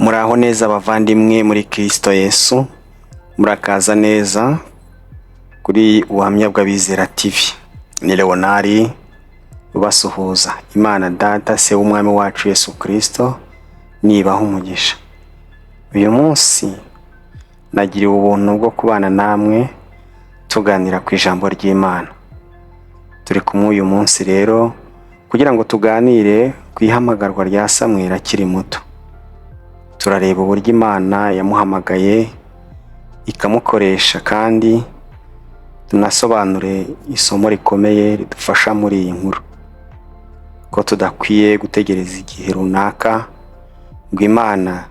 Muraho neza bavandimwe muri Kristo Yesu, murakaza neza kuri Ubuhamya bw'Abizera TV. Ni Leonari ubasuhuza. Imana Data se w'Umwami wacu Yesu Kristo nibaho umugisha. Uyu munsi nagiriwe ubuntu bwo kubana namwe tuganira ku ijambo ry'Imana. Turi kumwe uyu munsi rero kugira ngo tuganire ku ihamagarwa rya Samweli akiri muto. Turareba uburyo Imana yamuhamagaye ikamukoresha, kandi tunasobanure isomo rikomeye ridufasha muri iyi nkuru, ko tudakwiye gutegereza igihe runaka ngo Imana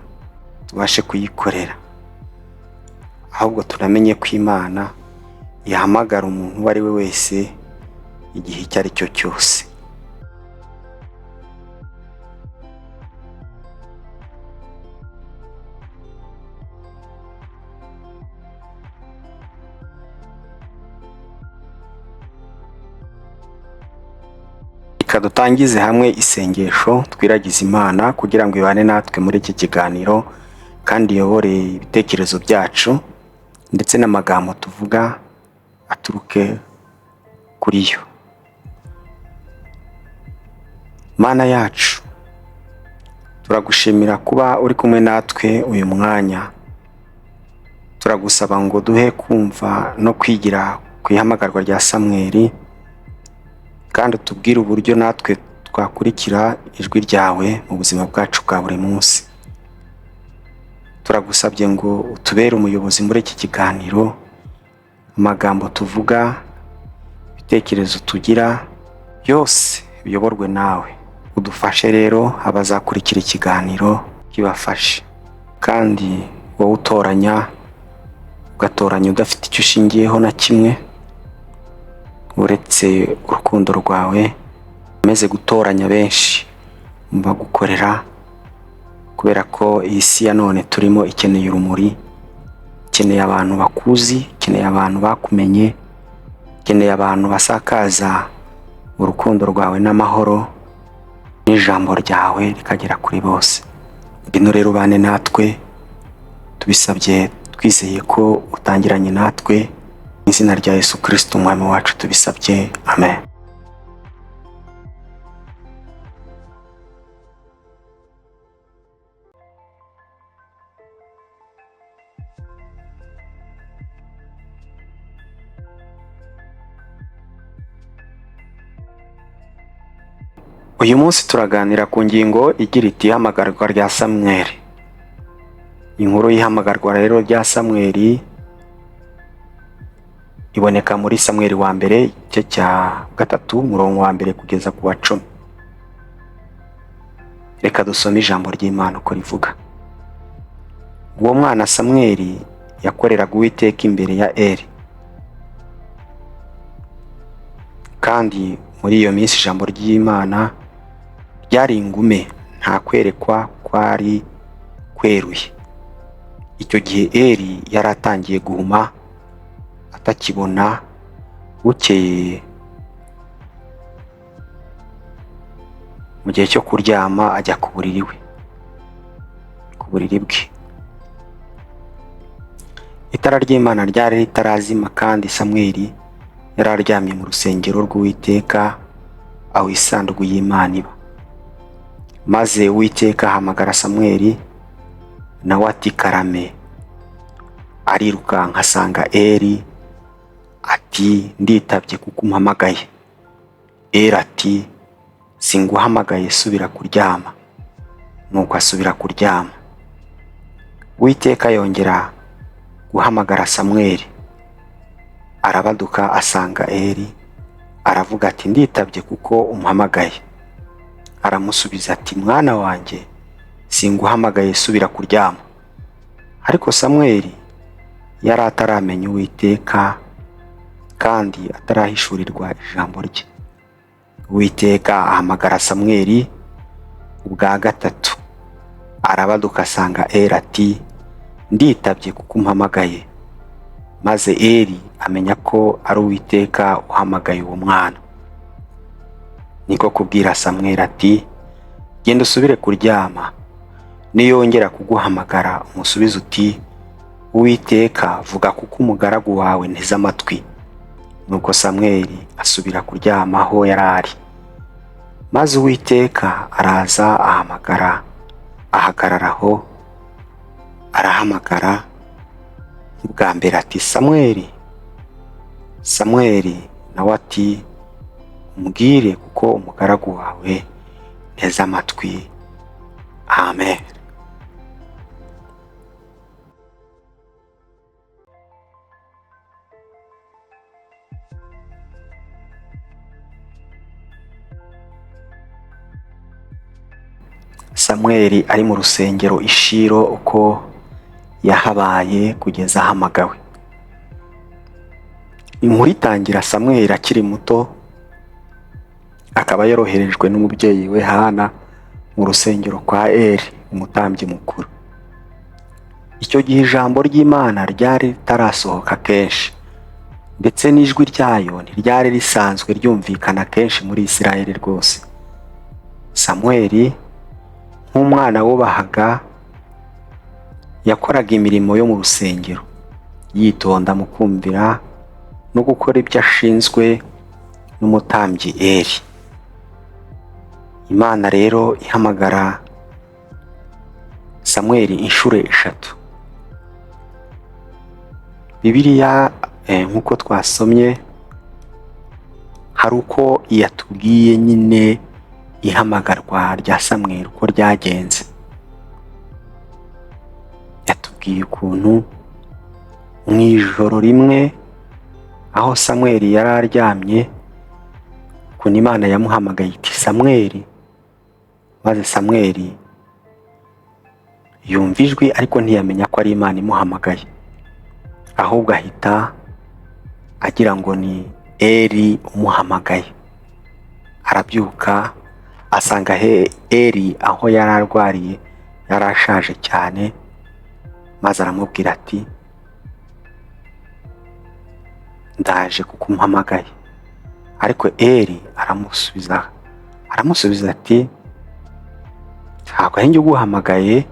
tubashe kuyikorera, ahubwo turamenye ko Imana yahamagara umuntu uwo ari we wese igihe icyo ari cyo cyose. Dutangize hamwe isengesho twiragiza Imana kugira ngo ibane natwe muri iki kiganiro, kandi iyobore ibitekerezo byacu ndetse n'amagambo tuvuga aturuke kuri yo. Mana yacu, turagushimira kuba uri kumwe natwe uyu mwanya. Turagusaba ngo duhe kumva no kwigira ku ihamagarwa rya Samweli, kandi tubwire uburyo natwe twakurikira ijwi ryawe mu buzima bwacu bwa buri munsi. Turagusabye ngo utubere umuyobozi muri iki kiganiro, amagambo tuvuga, ibitekerezo tugira byose biyoborwe nawe. Udufashe rero abazakurikira ikiganiro kibafashe, kandi wowe utoranya ugatoranya udafite icyo ushingiyeho na kimwe uretse urukundo rwawe, umeze gutoranya benshi mu bagukorera, kubera ko iyi si ya none turimo ikeneye urumuri, ikeneye abantu bakuzi, ikeneye abantu bakumenye, ikeneye abantu basakaza urukundo rwawe n'amahoro n'ijambo ryawe rikagera kuri bose. Ngwino rero ubane natwe, tubisabye twizeye ko utangiranye natwe. Mu izina rya Yesu Kristo Umwami wacu tubisabye, amen. Uyu munsi turaganira ku ngingo igira iti ihamagarwa rya Samweli. Inkuru y'ihamagarwa rero rya Samweli iboneka muri Samweli wa mbere igice cya 3 umurongo wa mbere kugeza ku wa 10. Reka dusome ijambo ry'Imana uko rivuga. Uwo mwana Samweli yakoreraga Uwiteka imbere ya Eli, kandi muri iyo minsi ijambo ry'Imana ryari ingume, nta kwerekwa kwari kweruye. Icyo gihe Eli yari atangiye guhuma, atakibona. Bukeye mu gihe cyo kuryama ajya ku buriri bwe. Itara ry'Imana ryari ritarazima, kandi Samweli yari aryamye mu rusengero rw'Uwiteka, aho isanduku y'Imana iba. Maze Uwiteka ahamagara Samweli, nawe ati karame. Arirukanka asanga Eli, ati nditabye kuko umpamagaye. Eli ati singuhamagaye, subira kuryama. Nuko asubira kuryama. Uwiteka yongera guhamagara Samweli, arabaduka asanga Eli, aravuga ati nditabye kuko umpamagaye. Aramusubiza ati mwana wanjye, singuhamagaye, subira kuryama. Ariko Samweli yari ataramenya Uwiteka, kandi atarahishurirwa ijambo rye. Uwiteka ahamagara Samweli ubwa 3. Arabaduka asanga Eli ati nditabye kuko umpamagaye. Maze Eli amenya ko ari Uwiteka uhamagaye uwo mwana. Niko kubwira Samweli ati genda usubire kuryama, niyongera kuguhamagara umusubize uti Uwiteka vuga kuko umugaragu wawe nteze amatwi. Nuko Samweli asubira kuryama aho yari ari. Maze Uwiteka araza ahagarara aho, arahamagara ubwa mbere ati Samweli, Samweli. Nawe ati umbwire kuko umugaragu wawe nteze amatwi. Amen. Samweli ari mu rusengero i Shilo, uko yahabaye kugeza ahamagawe. Inkuru itangira Samweli akiri muto, akaba yoroherejwe n'umubyeyi we Hana mu rusengero kwa Eli umutambyi mukuru. Icyo gihe ijambo ry'Imana ryari ritarasohoka kenshi, ndetse n'ijwi ryayo ntiryari risanzwe ryumvikana kenshi muri Isirayeli rwose. Samweli nk'umwana wubahaga yakoraga imirimo yo mu rusengero, yitonda mu kumvira no gukora ibyo ashinzwe n'umutambyi Eli. Imana rero ihamagara Samweli inshuro 3. Bibiliya nk'uko twasomye hari uko yatubwiye nyine ihamagarwa rya Samweli uko ryagenze. Yatubwiye ukuntu mu ijoro rimwe aho Samweli yari aryamye, ukuntu Imana yamuhamagaye iti Samweli. Maze Samweli yumva ijwi ariko ntiyamenya ko ari Imana imuhamagaye, ahubwo ahita agira ngo ni Eli umuhamagaye. Arabyuka asanga Eli aho yari arwariye yari ashaje cyane, maze aramubwira ati ndaje kuko umpamagaye. Ariko Eli aramusubiza ati ntabwo ari njye uguhamagaye,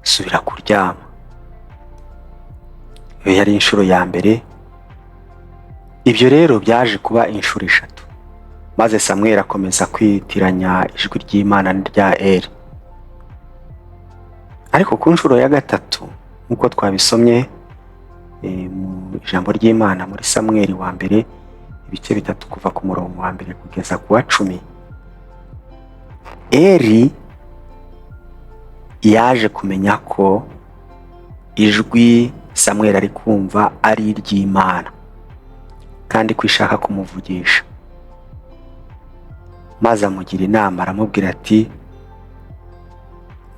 subira kuryama. Iyo yari inshuro ya mbere. Ibyo rero byaje kuba inshuro 3, maze Samweli akomeza kwitiranya ijwi ry'Imana n'irya Eli. Ariko ku nshuro ya 3 nk'uko twabisomye mu ijambo ry'Imana muri Samweli wa mbere ibice 3 kuva ku murongo wa 1 kugeza ku wa 10, Eli yaje kumenya ko ijwi Samweli ari kumva ari iry'Imana kandi ko ishaka kumuvugisha. Maze amugira inama, aramubwira ati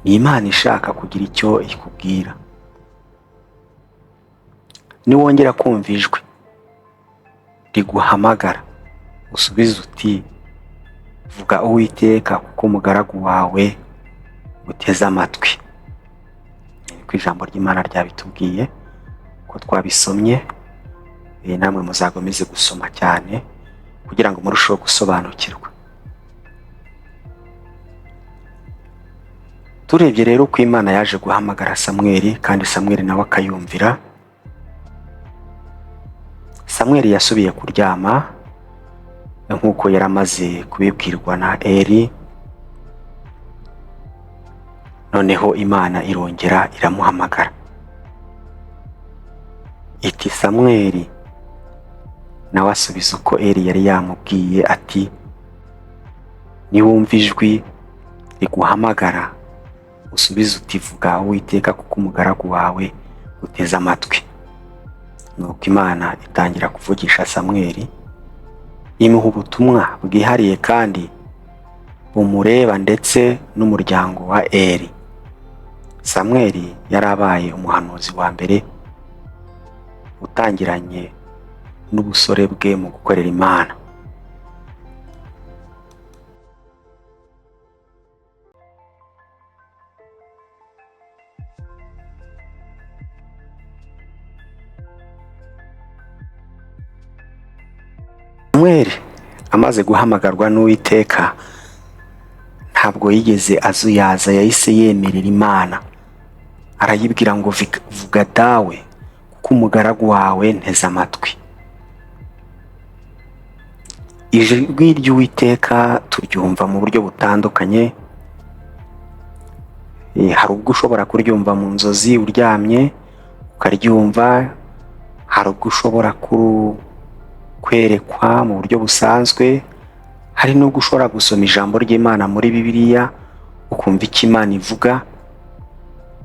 ni Imana ishaka kugira icyo ikubwira. Niwongera kumva ijwi riguhamagara, usubize uti vuga Uwiteka kuko umugaragu wawe uteze amatwi. Niko ijambo ry'Imana ryabitubwiye, ko twabisomye. Namwe muzagomeze gusoma cyane kugira ngo murusheho gusobanukirwa. Turebye rero ko Imana yaje guhamagara Samweli kandi Samweli nawe akayumvira. Samweli yasubiye kuryama nk'uko yari amaze kubibwirwa na Eli. Noneho Imana irongera iramuhamagara iti Samweli. Nawe asubiza uko Eli yari yamubwiye ati niwumva ijwi riguhamagara, usubize uti vuga Uwiteka kuko umugaragu wawe uteze amatwi. Nuko Imana itangira kuvugisha Samweli, imuha ubutumwa bwihariye kandi bumureba ndetse n'umuryango wa Eli. Samweli yarabaye umuhanuzi wa mbere utangiranye n'ubusore bwe mu gukorera Imana. Samweli amaze guhamagarwa n'Uwiteka, ntabwo yigeze azuyaza, yahise yemerera Imana, arayibwira ngo vuga dawe kuko umugaragu wawe nteze amatwi. Ijwi ry'Uwiteka turyumva mu buryo butandukanye. Hari ubwo ushobora kuryumva mu nzozi uryamye ukaryumva, hari ubwo ushobora kwerekwa mu buryo busanzwe, hari n'ubwo ushobora gusoma ijambo ry'Imana muri Bibiliya ukumva icyo Imana ivuga,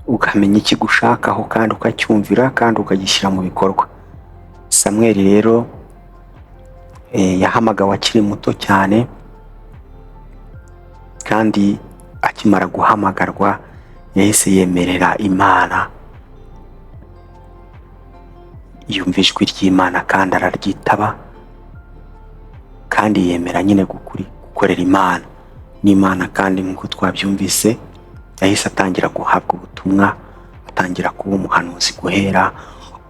ukamenya icyo igushakaho kandi ukacyumvira kandi ukagishyira mu bikorwa. Samweli rero yahamagawe akiri muto cyane, kandi akimara guhamagarwa yahise yemerera Imana, yumva ijwi ry'Imana kandi araryitaba, kandi yemera nyine gukorera Imana n'Imana. Kandi nk'uko twabyumvise yahise atangira guhabwa ubutumwa, atangira kuba umuhanuzi. Guhera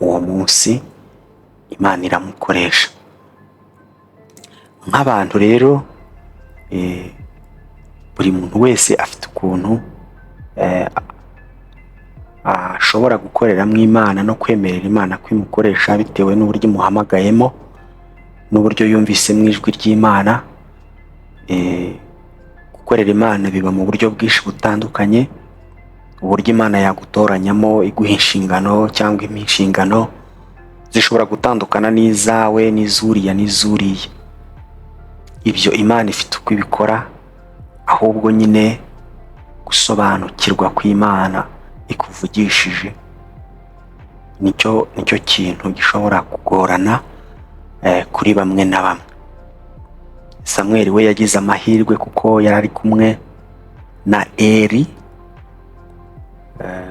uwo munsi Imana iramukoresha. Nk'abantu rero buri muntu wese afite ukuntu ashobora gukoreramo Imana no kwemerera Imana ko imukoresha bitewe n'uburyo imuhamagayemo n'uburyo yumvise mu ijwi ry'Imana. Gukorera Imana biba mu buryo bwinshi butandukanye. Uburyo Imana yagutoranyamo iguha inshingano cyangwa inshingano zishobora gutandukana n'izawe, n'izuriya n'izuriya. Ibyo Imana ifite uko ibikora, ahubwo nyine gusobanukirwa kw'Imana ikuvugishije nicyo kintu gishobora kugorana kuri bamwe na bamwe. Samweli we yagize amahirwe kuko yari ari kumwe na Eli,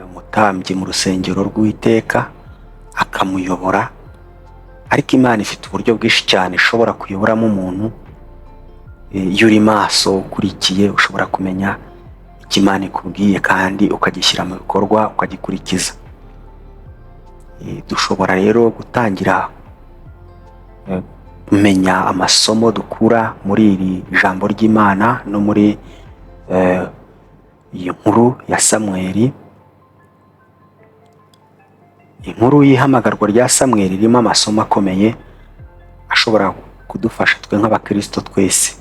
umutambyi mu rusengero rw'Uwiteka, akamuyobora. Ariko Imana ifite uburyo bwinshi cyane ishobora kuyoboramo umuntu. Iyo uri maso ukurikiye ushobora kumenya icyo Imana ikubwiye kandi ukagishyira mu bikorwa, ukagikurikiza. Dushobora rero gutangira kumenya amasomo dukura muri iri jambo ry'Imana no muri iyi nkuru ya Samweli. Inkuru y'ihamagarwa rya Samweli irimo amasomo akomeye ashobora kudufasha twe nk'abakristo twese.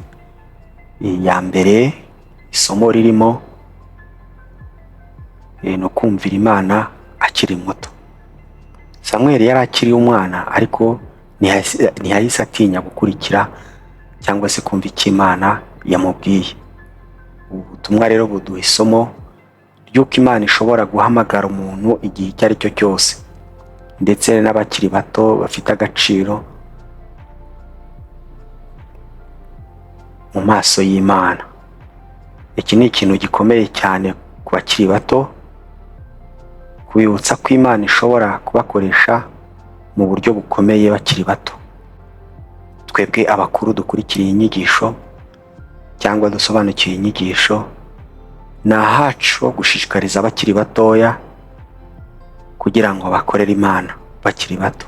Iya mbere, isomo ririmo no kumvira Imana akiri muto. Samweli yari akiri umwana, ariko ntiyahise atinya gukurikira cyangwa se kumva icyo Imana yamubwiye. Ubu butumwa rero buduha isomo ry'uko Imana ishobora guhamagara umuntu igihe icyo ari cyo cyose, ndetse n'abakiri bato bafite agaciro mu maso y'Imana. Iki ni ikintu gikomeye cyane ku bakiri bato, kubibutsa ko Imana ishobora kubakoresha mu buryo bukomeye bakiri bato. Twebwe abakuru dukurikira inyigisho cyangwa dusobanukiwe inyigisho, ni ahacu gushishikariza abakiri batoya kugira ngo bakorere Imana bakiri bato.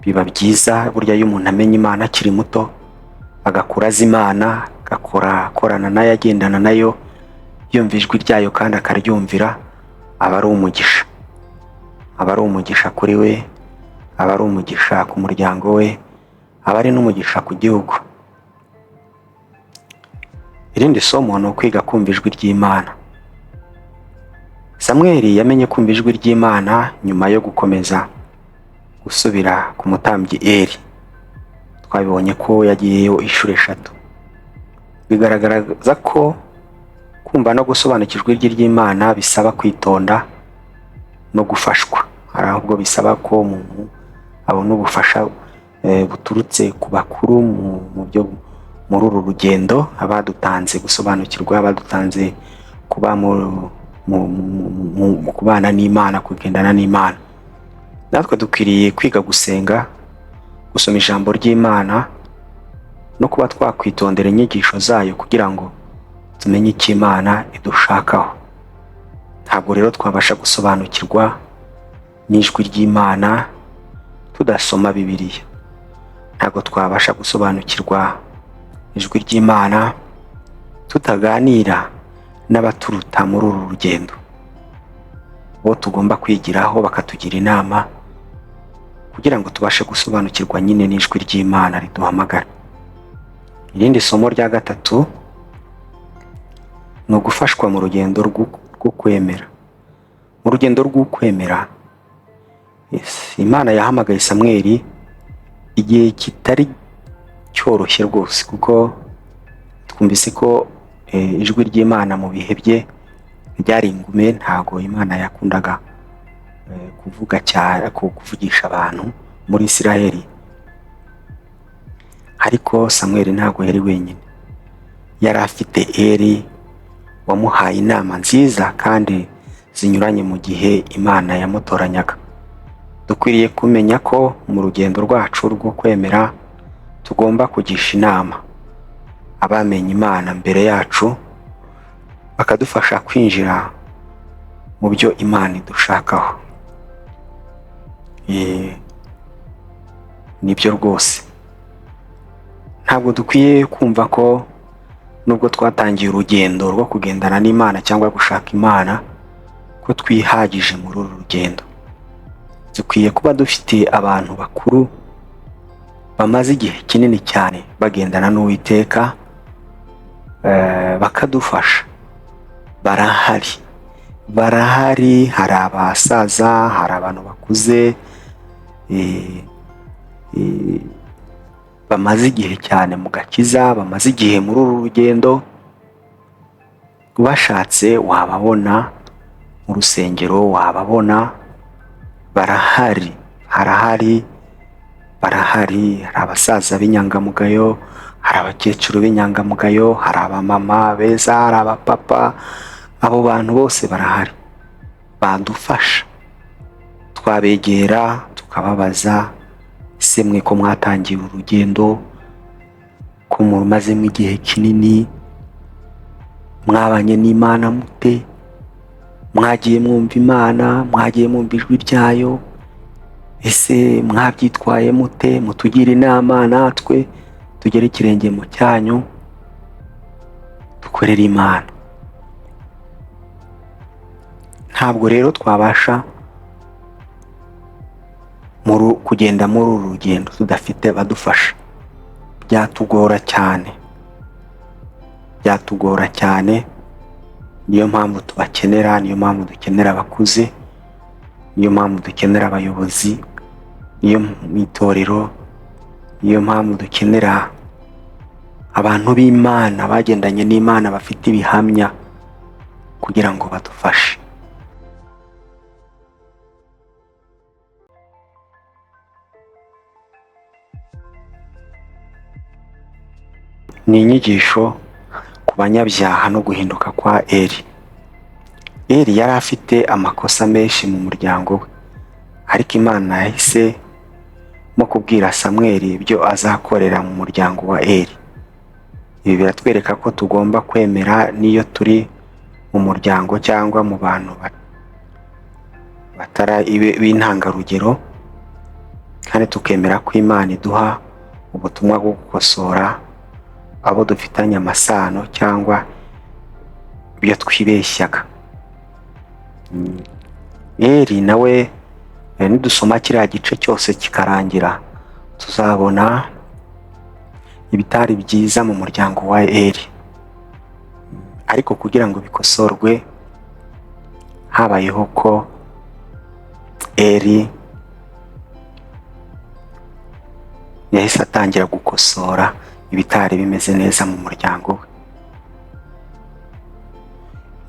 Biba byiza burya iyo umuntu amenya Imana akiri muto, agakura azi Imana, akorana nayo, agendana nayo, yumva ijwi ryayo kandi akaryumvira, aba ari umugisha. Aba ari umugisha kuri we, aba ari umugisha ku muryango we, aba ari n'umugisha ku gihugu. Irindi somo ni ukwiga kumva ijwi ry'Imana. Samweli yamenye kumva ijwi ry'Imana nyuma yo gukomeza gusubira ku mutambyi Eli. Twabibonye ko yagiyeyo inshuro 3. Bigaragaza ko kumva no gusobanukirwa ijwi ry'Imana bisaba kwitonda no gufashwa. Hari ahubwo bisaba ko umuntu abona ubufasha buturutse ku bakuru muri uru rugendo, abadutanze gusobanukirwa, abadutanze kuba mu kubana n'Imana, kugendana n'Imana. Natwe dukwiriye kwiga gusenga, gusoma ijambo ry'Imana no kuba twakwitondera inyigisho zayo kugira ngo tumenye icyo Imana idushakaho. Ntabwo rero twabasha gusobanukirwa n'ijwi ry'Imana tudasoma Bibiliya. Ntabwo twabasha gusobanukirwa ijwi ry'Imana tutaganira n'abaturuta muri uru rugendo, bo tugomba kwigiraho bakatugira inama kugira ngo tubashe gusobanukirwa nyine n'ijwi ry'Imana riduhamagara. Irindi somo rya gatatu ni ugufashwa mu rugendo rwo kwemera. Mu rugendo rw'ukwemera, Imana yahamagaye Samweli igihe kitari cyoroshye rwose, kuko twumvise ko ijwi ry'Imana mu bihe bye ryari ingume. Ntago Imana yakundaga kuvuga cyane, kuvugisha abantu muri Isiraheli. Ariko Samweli ntago yari wenyine, yari afite Eli wamuhaye inama nziza kandi zinyuranye mu gihe Imana yamutoranyaga. Dukwiriye kumenya ko mu rugendo rwacu rwo kwemera tugomba kugisha inama abamenye Imana mbere yacu, bakadufasha kwinjira mu byo Imana idushakaho. Nibyo rwose, ntabwo dukwiye kumva ko nubwo twatangiye urugendo rwo kugendana n'Imana cyangwa gushaka Imana ko twihagije muri uru rugendo. Dukwiye kuba dufite abantu bakuru bamaze igihe kinini cyane bagendana n'Uwiteka, bakadufasha. Barahari, hari abasaza, hari abantu bakuze bamaze igihe cyane mu gakiza, bamaze igihe muri uru rugendo. Ubashatse wababona mu rusengero, wababona. Barahari, hari abasaza b'inyangamugayo, hari abakecuru b'inyangamugayo, hari abamama beza, hari abapapa. Abo bantu bose barahari, badufasha. Twabegera tukababaza, ese mwe ko mwatangiye urugendo, ko mumazemo igihe kinini, mwabanye n'Imana mute? Mwagiye mwumva Imana? Mwagiye mwumva ijwi ryayo? Ese mwabyitwaye mute? Mutugire inama natwe tugere ikirenge mu cyanyu, dukorere Imana. Ntabwo rero twabasha kugenda muri uru rugendo tudafite abadufasha. Byatugora cyane. Niyo mpamvu tubakenera, niyo mpamvu dukenera abakuze, niyo mpamvu dukenera abayobozi, niyo mu itorero, niyo mpamvu dukenera abantu b'Imana bagendanye n'Imana bafite ibihamya kugira ngo badufashe. Ni inyigisho ku banyabyaha no guhinduka kwa Eli. Eli yari afite amakosa menshi mu muryango we, ariko Imana yahisemo kubwira Samweli ibyo azakorera mu muryango wa Eli. Ibi biratwereka ko tugomba kwemera n'iyo turi mu muryango cyangwa mu bantu b'intangarugero, kandi tukemera ko Imana iduha ubutumwa bwo gukosora abo dufitanye amasano cyangwa ibyo twibeshyaga. Eli nawe nidusoma kiriya gice cyose kikarangira, tuzabona ibitari byiza mu muryango wa Eli. Ariko kugira ngo bikosorwe, habayeho ko Eli yahise atangira gukosora ibitari bimeze neza mu muryango we.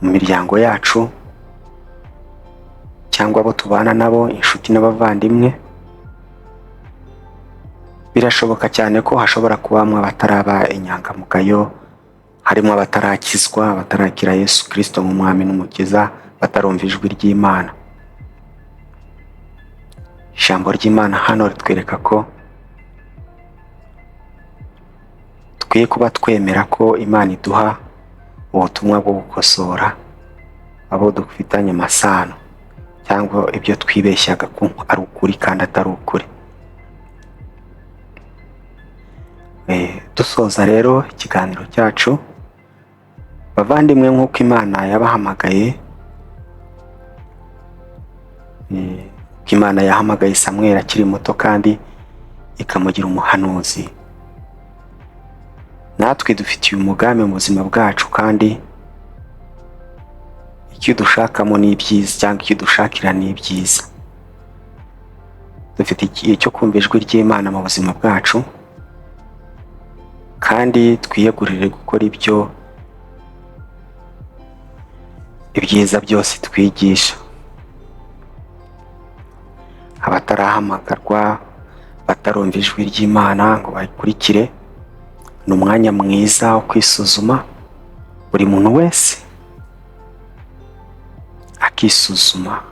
Mu miryango yacu cyangwa abo tubana nabo, inshuti n'abavandimwe, birashoboka cyane ko hashobora kubamo abataraba inyangamugayo, harimo abatarakizwa, batarakira Yesu Kristo nk'umwami n'umukiza, batarumva ijwi ry'Imana. Ijambo ry'Imana hano ritwereka ko dukwiye kuba twemera ko Imana iduha ubutumwa bwo gukosora abo dufitanye amasano cyangwa ibyo twibeshyaga ko ari ukuri kandi atari ukuri. Dusoza rero ikiganiro cyacu, bavandimwe, nk'uko Imana yabahamagaye, ko Imana yahamagaye Samweli akiri muto kandi ikamugira umuhanuzi, natwe dufitiye umugambi mu buzima bwacu, kandi icyo dushakamo ni ibyiza, cyangwa icyo dushakira ni ibyiza. Dufite igihe cyo kumva ijwi ry'Imana mu buzima bwacu, kandi twiyegurire gukora ibyiza byose twigisha. Abatarahamagarwa, batarumva ijwi ry'Imana ngo bayikurikire, ni umwanya mwiza wo kwisuzuma. Buri muntu wese akisuzuma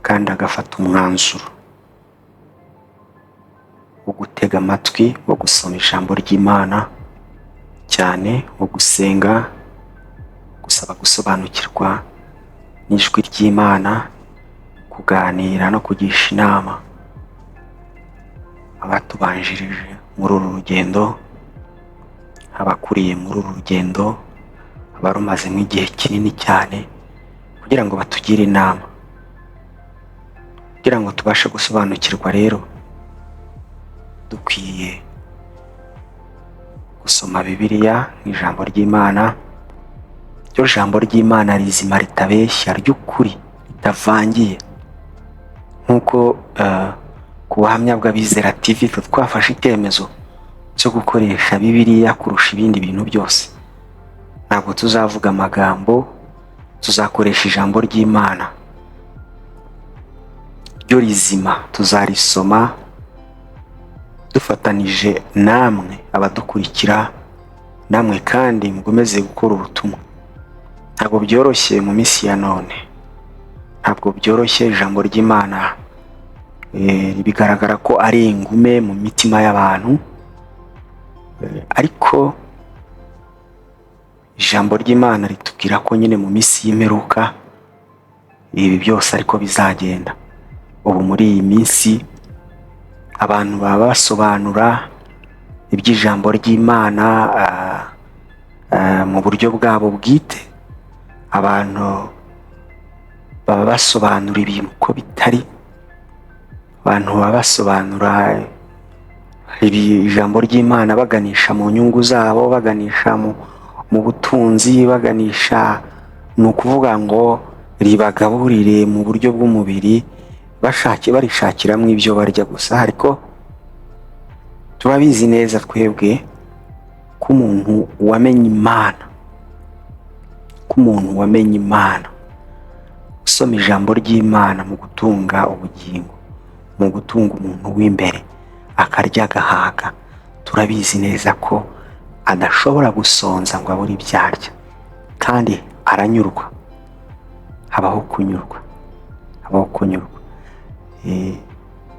kandi agafata umwanzuro wo gutega amatwi, wo gusoma ijambo ry'Imana cyane, wo gusenga, gusaba gusobanukirwa n'ijwi ry'Imana, kuganira no kugisha inama abatubanjirije muri uru rugendo, abakuriye muri uru rugendo, abarumazemo igihe kinini cyane, kugira ngo batugire inama, kugira ngo tubashe gusobanukirwa. Rero dukwiye gusoma Bibiliya nk'ijambo ry'Imana, ryo jambo ry'Imana rizima, ritabeshya, ry'ukuri, ritavangiye. Nk'uko ku buhamya bw'Abizera TV twafashe icyemezo cyo gukoresha Bibiliya kurusha ibindi bintu byose. Ntabwo tuzavuga amagambo, tuzakoresha ijambo ry'Imana ryo rizima, tuzarisoma dufatanije namwe abadukurikira, namwe kandi mukomeze gukora ubutumwa. Ntabwo byoroshye mu minsi ya none, ntabwo byoroshye. Ijambo ry'Imana bigaragara ko ari ingume mu mitima y'abantu, ariko ijambo ry'Imana ritubwira ko nyine mu minsi y'imperuka ibi byose ariko bizagenda. Ubu muri iyi minsi abantu baba basobanura iby'ijambo ry'Imana mu buryo bwabo bwite. Abantu baba basobanura ibintu uko bitari, abantu baba basobanura ijambo ry'Imana baganisha mu nyungu zabo, baganisha mu butunzi, baganisha, ni ukuvuga ngo ribagaburire mu buryo bw'umubiri, barishakiramo ibyo barya gusa. Ariko turabizi neza twebwe ko umuntu wamenye Imana, usoma ijambo ry'Imana mu gutunga ubugingo, mu gutunga umuntu w'imbere, akarya agahaga, turabizi neza ko adashobora gusonza ngo abure ibyo arya, kandi aranyurwa. Habaho kunyurwa.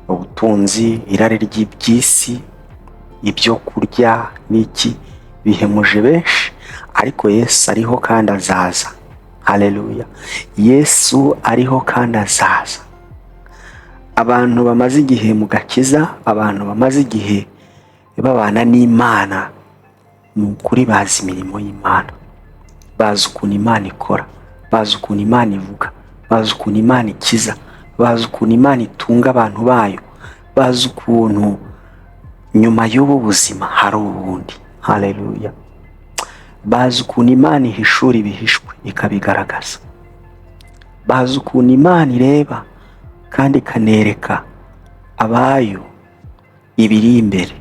Ubutunzi, irari ry'iby'isi, ibyo kurya n'iki bihemuje benshi, ariko Yesu ariho kandi azaza. Haleluya! Yesu ariho kandi azaza. Abantu bamaze igihe mu gakiza, abantu bamaze igihe babana n'Imana, ni ukuri bazi imirimo y'Imana, bazi ukuntu Imana ikora, bazi ukuntu Imana ivuga, bazi ukuntu Imana ikiza, bazi ukuntu Imana itunga abantu bayo, bazi ukuntu nyuma y'ubu buzima hari ubundi. Haleluya! Bazi ukuntu Imana ihishura ibihishwe ikabigaragaza, bazi ukuntu Imana ireba kandi ikanereka abayo ibiri imbere.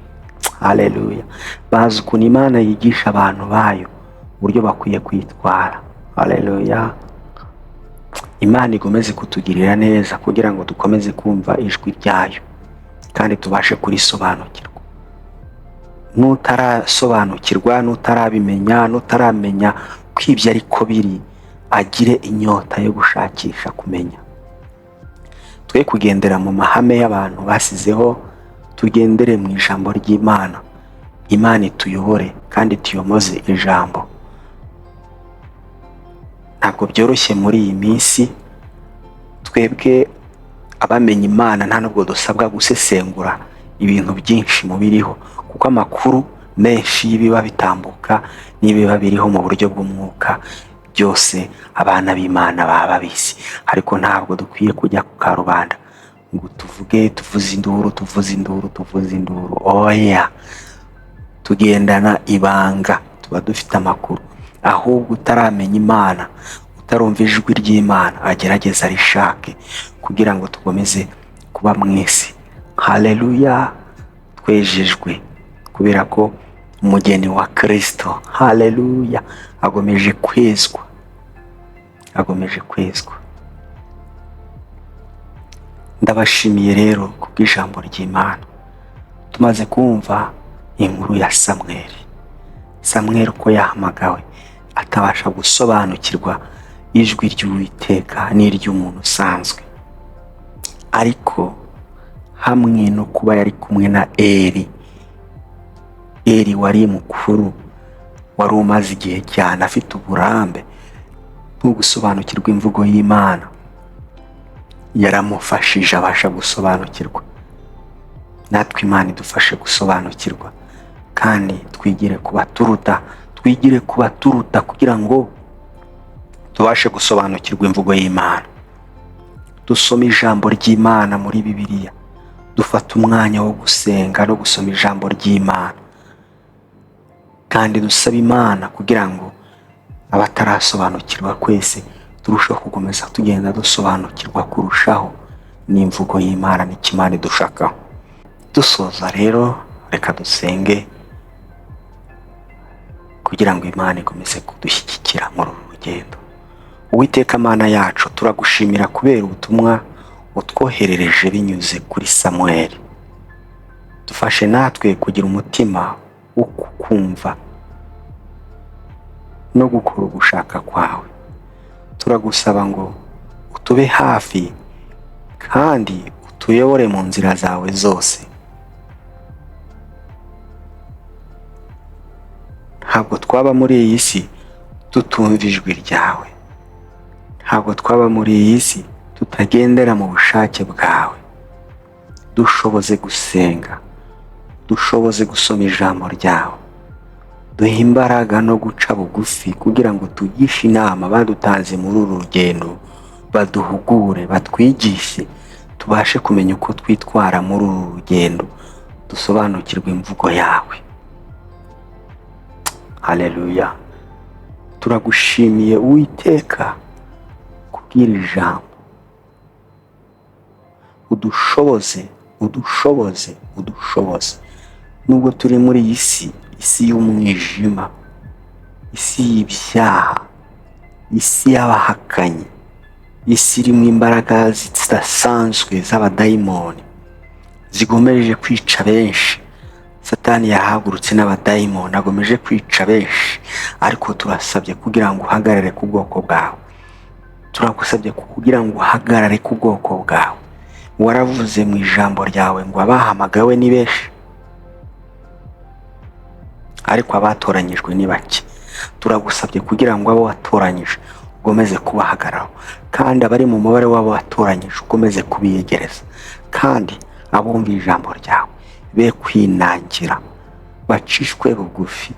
Haleluya! Bazi ukuntu Imana yigisha abantu bayo uburyo bakwiye kwitwara. Haleluya! Imana igomeze kutugirira neza kugira ngo dukomeze kumva ijwi ryayo kandi tubashe kurisobanukirwa. N'utarasobanukirwa, n'utaramenya ko ibyo ariko biri, agire inyota yo gushakisha kumenya. Twe kugendera mu mahame y'abantu basizeho, tugendere mu ijambo ry'Imana. Imana ituyobore kandi tuyomoze ijambo. Ntabwo byoroshye muri iyi minsi. Twebwe abamenye Imana nta nubwo dusabwa gusesengura ibintu byinshi mu biriho, kuko amakuru menshi y'ibiba bitambuka n'ibiba biriho mu buryo bw'umwuka, byose abana b'Imana baba babizi. Ariko ntabwo dukwiye kujya ku karubanda ngo tuvuze induru. Oya, tugendana ibanga, tuba dufite amakuru. Ahubwo utaramenya Imana, utarumva ijwi ry'Imana, agerageza arishake kugira ngo tukomeze kuba mu isi. Haleluya! Twejejwe kubera ko umugeni wa Kristo, haleluya, agomeje kwezwa. Ndabashimiye rero kubw'ijambo ry'Imana. Tumaze kumva inkuru ya Samweli uko yahamagawe atabasha gusobanukirwa ijwi ry'Uwiteka n'iry'umuntu usanzwe, ariko hamwe no kuba yari kumwe na Eli wari mukuru, wari umaze igihe cyane afite uburambe bwo gusobanukirwa imvugo y'Imana, yaramufashije abasha gusobanukirwa. Natwe Imana idufashe gusobanukirwa, kandi twigire kubaturuta kugira ngo tubashe gusobanukirwa imvugo y'Imana. Dusome ijambo ry'Imana muri Bibiliya, dufata umwanya wo gusenga no gusoma ijambo ry'Imana, kandi dusaba Imana kugira ngo abatarasobanukirwa kwese turusheho gukomeza tugenda dusobanukirwa kurushaho n'imvugo y'Imana n'ikimana dushakaho. Dusoza rero, reka dusenge kugira ngo Imana ikomeze kudushyigikira muri uru rugendo. Uwiteka Mana yacu, turagushimira kubera ubutumwa utwoherereje binyuze kuri Samweli. Dufashe natwe kugira umutima wo kukumva no gukora ugushaka kwawe. Turagusaba ngo utube hafi kandi utuyobore mu nzira zawe zose. Ntabwo twaba muri iyi si tutumva ijwi ryawe. Ntabwo twaba muri iyi si tutagendera mu bushake bwawe. Dushoboze gusenga, dushoboze gusoma ijambo ryawe, duhe imbaraga no guca bugufi kugira ngo tugishe inama badutanze muri uru rugendo, baduhugure, batwigishe, tubashe kumenya uko twitwara muri uru rugendo, dusobanukirwe imvugo yawe. Haleluya! Turagushimiye Uwiteka kubw'iri jambo. Udushoboze. Nubwo turi muri iyi isi y'umwijima, isi y'ibyaha, isi y'abahakanyi, isi irimo imbaraga zidasanzwe z'abadayimoni zigomeje kwica benshi. Satani yahagurutse n'abadayimoni agomeje kwica benshi, ariko turasabye kugira ngo uhagarare ku bwoko bwawe. Turagusabye kugira ngo uhagarare ku bwoko bwawe. Waravuze mu ijambo ryawe ngo abahamagawe ni benshi, ariko abatoranyijwe ni bake. Turagusabye kugira ngo abo watoranyije ukomeze kubahagararaho, kandi abari mu mubare w'abo watoranyije ukomeze kubiyegereza, kandi abumva ijambo ryawe be kwinangira, bacishwe bugufi,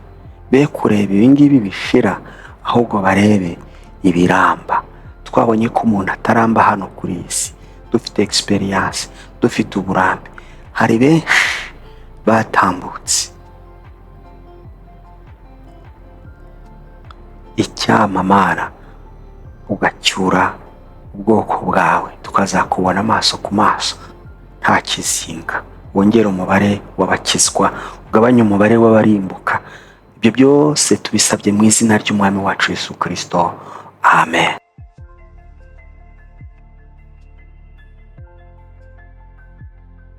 be kureba ibingibi bishira, ahubwo barebe ibiramba. Twabonye ko umuntu ataramba hano kuri iyi si. Dufite experience, dufite uburambe. Hari benshi batambutse. Icyamamara ugacyura ubwoko bwawe, tukazakubona amaso ku maso nta kizinga. Wongera umubare w'abakizwa, ugabanya umubare w'abarimbuka. Ibyo byose tubisabye mu izina ry'Umwami wacu Yesu Kristo. Amen.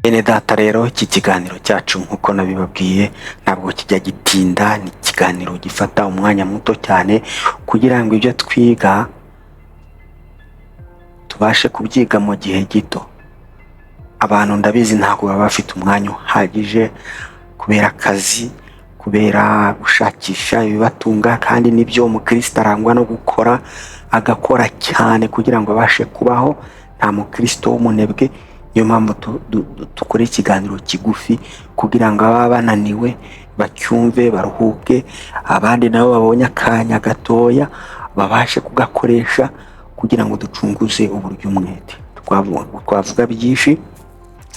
Bene data rero, iki kiganiro cyacu nk'uko nabibabwiye ntabwo kijya gitinda. Ni ikiganiro gifata umwanya muto cyane kugira ngo ibyo twiga tubashe kubyiga mu gihe gito. Abantu ndabizi ntabwo baba bafite umwanya uhagije kubera akazi, kubera gushakisha ibibatunga, kandi nibyo umukristo arangwa no gukora, agakora cyane kugira ngo abashe kubaho. Nta mukristo w'umunebwe. Niyo mpamvu dukora ikiganiro kigufi kugira ngo ababa bananiwe bacyumve baruhuke, abandi nabo babonye akanya gatoya babashe kugakoresha kugira ngo ducunguze uburyo umwete.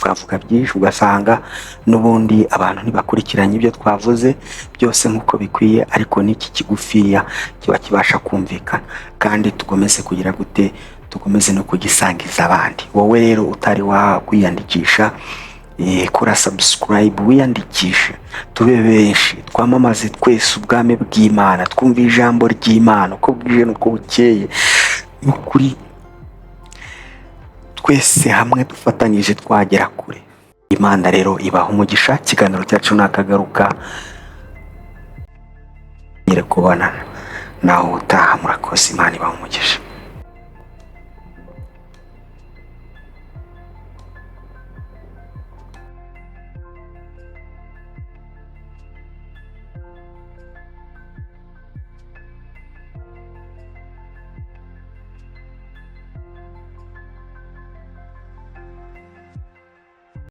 Twavuga byinshi ugasanga n'ubundi abantu ntibakurikiranye ibyo twavuze byose nk'uko bikwiye, ariko n'iki kigufiya kiba kibasha kumvikana, kandi tugomeze kugira gute, tugomeze no kugisangiza abandi. Wowe rero utari wakwiyandikisha, kora subscribe wiyandikishe, tube benshi, twamamaze twese ubwami bw'Imana, twumve ijambo ry'Imana uko bwije n'uko bukeye. N'ukuri twese hamwe dufatanyije twagera kure. Imana rero ibaha umugisha. Ikiganiro cyacu nakagaruka, nyere kubonana naho utaha. Murakoze, Imana ibaha umugisha.